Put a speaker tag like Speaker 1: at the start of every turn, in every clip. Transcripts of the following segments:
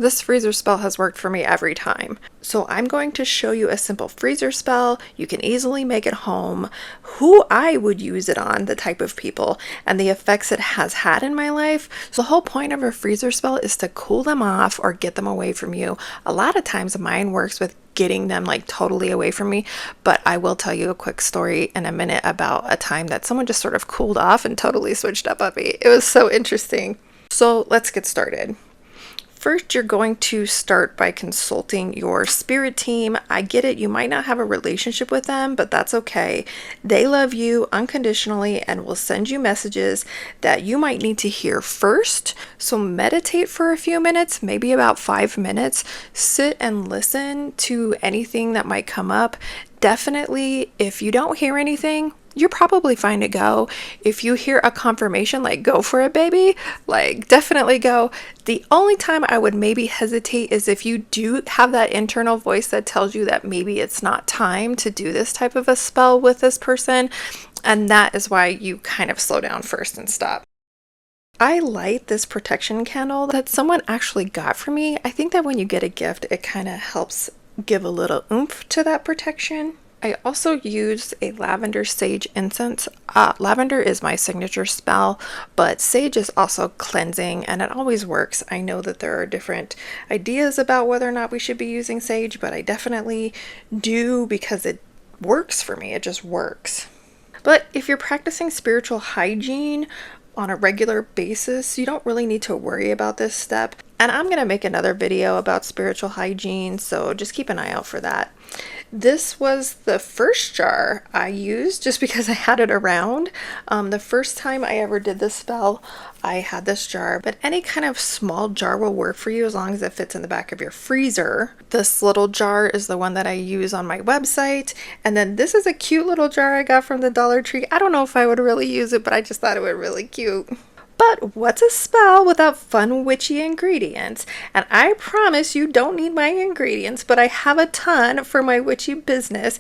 Speaker 1: this freezer spell has worked for me every time. So I'm going to show you a simple freezer spell. You can easily make it home, who I would use it on, the type of people, and the effects it has had in my life. So the whole point of a freezer spell is to cool them off or get them away from you. A lot of times mine works with getting them like totally away from me, but I will tell you a quick story in a minute about a time that someone just sort of cooled off and totally switched up on me. It was so interesting. So let's get started. First, you're going to start by consulting your spirit team. I get it, you might not have a relationship with them, but that's okay. They love you unconditionally and will send you messages that you might need to hear first. So meditate for a few minutes, maybe about 5 minutes. Sit and listen to anything that might come up. Definitely, if you don't hear anything, you're probably fine to go. If you hear a confirmation, like go for it, baby, like definitely go. The only time I would maybe hesitate is if you do have that internal voice that tells you that maybe it's not time to do this type of a spell with this person. And that is why you kind of slow down first and stop. I light this protection candle that someone actually got for me. I think that when you get a gift, it kind of helps give a little oomph to that protection. I also use a lavender sage incense. Lavender is my signature spell, but sage is also cleansing and it always works. I know that there are different ideas about whether or not we should be using sage, but I definitely do because it works for me. It just works. But if you're practicing spiritual hygiene on a regular basis, you don't really need to worry about this step. And I'm going to make another video about spiritual hygiene, so just keep an eye out for that. This was the first jar I used just because I had it around. The first time I ever did this spell, I had this jar, but any kind of small jar will work for you as long as it fits in the back of your freezer. This little jar is the one that I use on my website. And then this is a cute little jar I got from the Dollar Tree. I don't know if I would really use it, but I just thought it would really cute. But what's a spell without fun witchy ingredients? And I promise you don't need my ingredients, but I have a ton for my witchy business.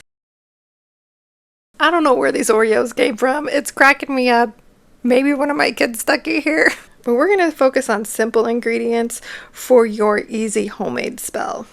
Speaker 1: I don't know where these Oreos came from. It's cracking me up. Maybe one of my kids stuck it here. But we're going to focus on simple ingredients for your easy homemade spell.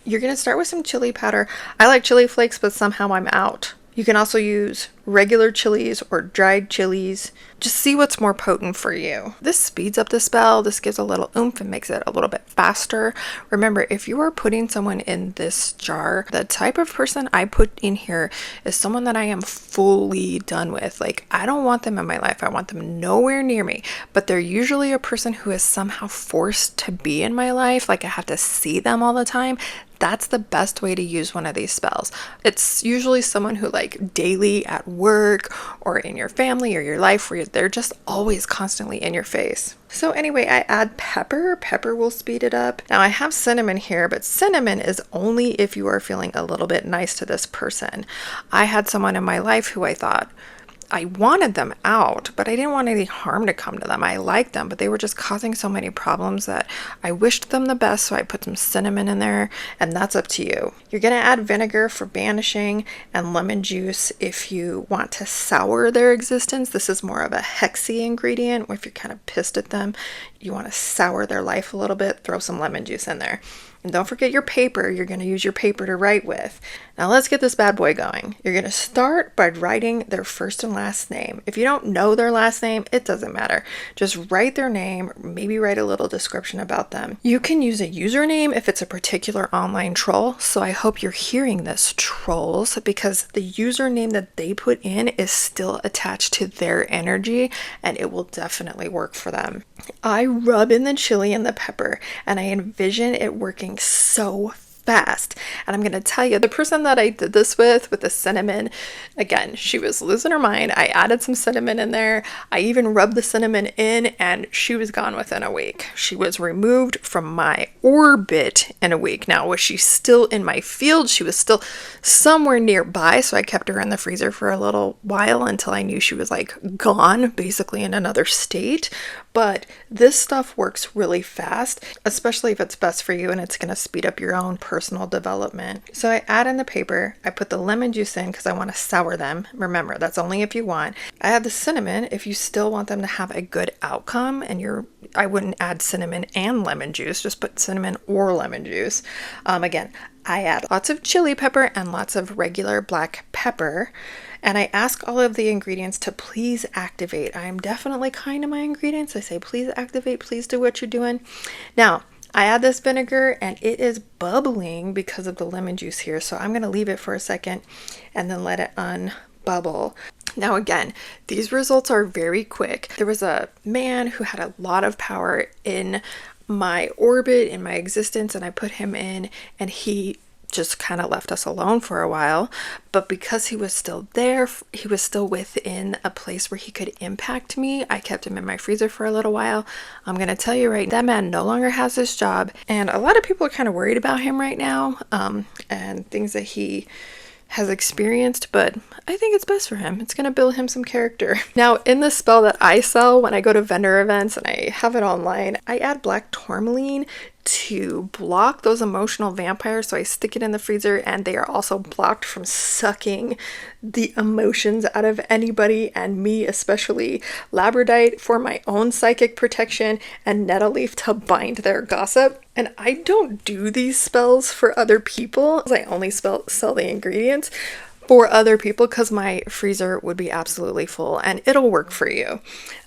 Speaker 1: You're going to start with some chili powder. I like chili flakes, but somehow I'm out. You can also use regular chilies or dried chilies. Just see what's more potent for you. This speeds up the spell. This gives a little oomph and makes it a little bit faster. Remember, if you are putting someone in this jar, the type of person I put in here is someone that I am fully done with. Like, I don't want them in my life. I want them nowhere near me. But they're usually a person who is somehow forced to be in my life. Like, I have to see them all the time. That's the best way to use one of these spells. It's usually someone who, like, daily at work or in your family or your life, where they're just always constantly in your face. So anyway, I add pepper. Pepper will speed it up. Now I have cinnamon here, but cinnamon is only if you are feeling a little bit nice to this person. I had someone in my life who I thought, I wanted them out, but I didn't want any harm to come to them. I liked them, but they were just causing so many problems that I wished them the best, so I put some cinnamon in there, and that's up to you. You're going to add vinegar for banishing and lemon juice if you want to sour their existence. This is more of a hexy ingredient, where if you're kind of pissed at them, you want to sour their life a little bit, throw some lemon juice in there. And don't forget your paper. You're going to use your paper to write with. Now let's get this bad boy going. You're going to start by writing their first and last name. If you don't know their last name, it doesn't matter. Just write their name, maybe write a little description about them. You can use a username if it's a particular online troll. So I hope you're hearing this, trolls, because the username that they put in is still attached to their energy and it will definitely work for them. I rub in the chili and the pepper and I envision it working so fast. And I'm going to tell you, the person that I did this with the cinnamon, again, she was losing her mind. I added some cinnamon in there. I even rubbed the cinnamon in and she was gone within a week. She was removed from my orbit in a week. Now, was she still in my field? She was still somewhere nearby. So I kept her in the freezer for a little while until I knew she was like gone, basically in another state. but this stuff works really fast, especially if it's best for you and it's going to speed up your own personal development. So I add in the paper, I put the lemon juice in because I want to sour them. Remember, that's only if you want. I add the cinnamon if you still want them to have a good outcome, and I wouldn't add cinnamon and lemon juice, just put cinnamon or lemon juice. Again, I add lots of chili pepper and lots of regular black pepper. And I ask all of the ingredients to please activate. I'm definitely kind to my ingredients. I say, please activate, please do what you're doing. Now, I add this vinegar and it is bubbling because of the lemon juice here. So I'm going to leave it for a second and then let it unbubble. Now again, these results are very quick. There was a man who had a lot of power in my orbit, in my existence, and I put him in, and he just kind of left us alone for a while. But because he was still there, he was still within a place where he could impact me, I kept him in my freezer for a little while. I'm gonna tell you right, that man no longer has his job, and a lot of people are kind of worried about him right now, and things that he has experienced, but I think it's best for him. It's going to build him some character. Now, in the spell that I sell when I go to vendor events and I have it online, I add black tourmaline to block those emotional vampires. So I stick it in the freezer, and they are also blocked from sucking the emotions out of anybody, and me especially. Labradorite for my own psychic protection, and nettle leaf to bind their gossip. And I don't do these spells for other people. I only sell the ingredients for other people because my freezer would be absolutely full, and it'll work for you.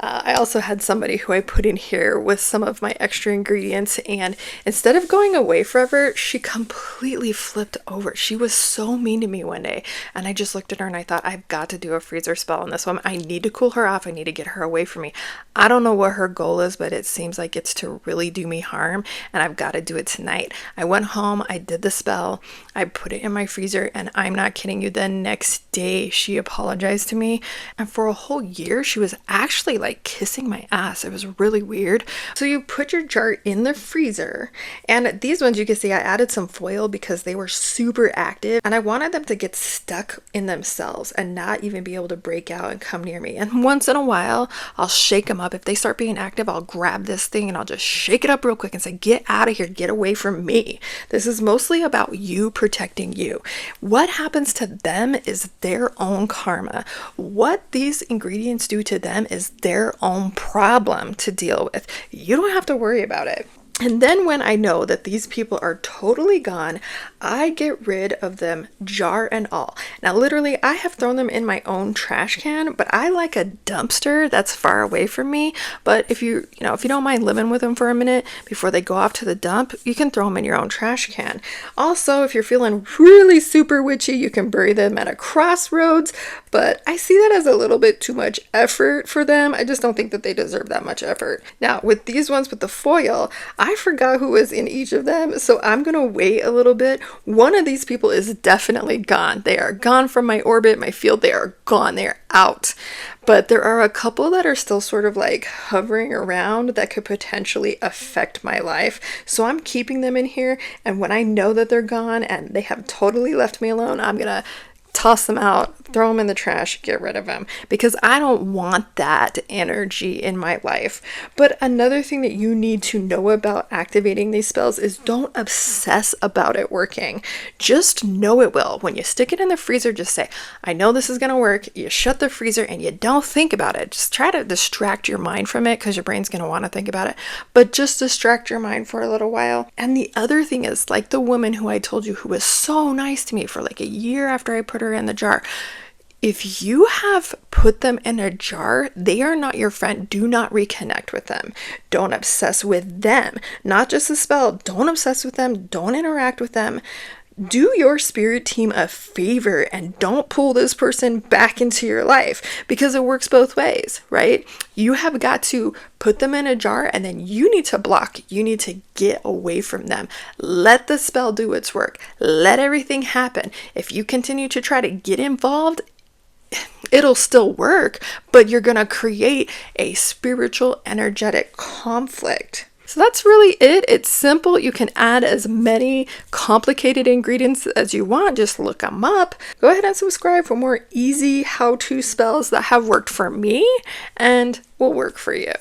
Speaker 1: I also had somebody who I put in here with some of my extra ingredients, and instead of going away forever, she completely flipped over. She was so mean to me one day, and I just looked at her and I thought, I've got to do a freezer spell on this one. I need to cool her off. I need to get her away from me. I don't know what her goal is, but it seems like it's to really do me harm, and I've got to do it tonight. I went home, I did the spell, I put it in my freezer, and I'm not kidding you, the next day she apologized to me, and for a whole year she was actually like kissing my ass. It was really weird. So you put your jar in the freezer, and these ones you can see I added some foil because they were super active, and I wanted them to get stuck in themselves and not even be able to break out and come near me. And once in a while I'll shake them up. If they start being active, I'll grab this thing and I'll just shake it up real quick and say, get out of here, get away from me. This is mostly about you protecting you. What happens to them is their own karma. What these ingredients do to them is their own problem to deal with. You don't have to worry about it. And then when I know that these people are totally gone, I get rid of them, jar and all. Now, literally, I have thrown them in my own trash can, but I like a dumpster that's far away from me. But if you don't mind living with them for a minute before they go off to the dump, you can throw them in your own trash can. Also, if you're feeling really super witchy, you can bury them at a crossroads, but I see that as a little bit too much effort for them. I just don't think that they deserve that much effort. Now, with these ones with the foil, I forgot who was in each of them, so I'm gonna wait a little bit. One of these people is definitely gone. They are gone from my orbit, my field. They are gone. They are out. But there are a couple that are still sort of like hovering around that could potentially affect my life. So I'm keeping them in here, and when I know that they're gone and they have totally left me alone, I'm gonna toss them out, throw them in the trash, get rid of them, because I don't want that energy in my life. But another thing that you need to know about activating these spells is don't obsess about it working. Just know it will. When you stick it in the freezer, just say, I know this is going to work. You shut the freezer and you don't think about it. Just try to distract your mind from it, because your brain's going to want to think about it, but just distract your mind for a little while. And the other thing is, like the woman who I told you who was so nice to me for like a year after I put her in the jar, if you have put them in a jar, they are not your friend. Do not reconnect with them. Don't obsess with them. Not just the spell. Don't obsess with them. Don't interact with them. Do your spirit team a favor and don't pull this person back into your life, because it works both ways, right? You have got to put them in a jar, and then you need to block. You need to get away from them. Let the spell do its work. Let everything happen. If you continue to try to get involved, it'll still work, but you're going to create a spiritual, energetic conflict. So that's really it. It's simple. You can add as many complicated ingredients as you want. Just look them up. Go ahead and subscribe for more easy how-to spells that have worked for me and will work for you.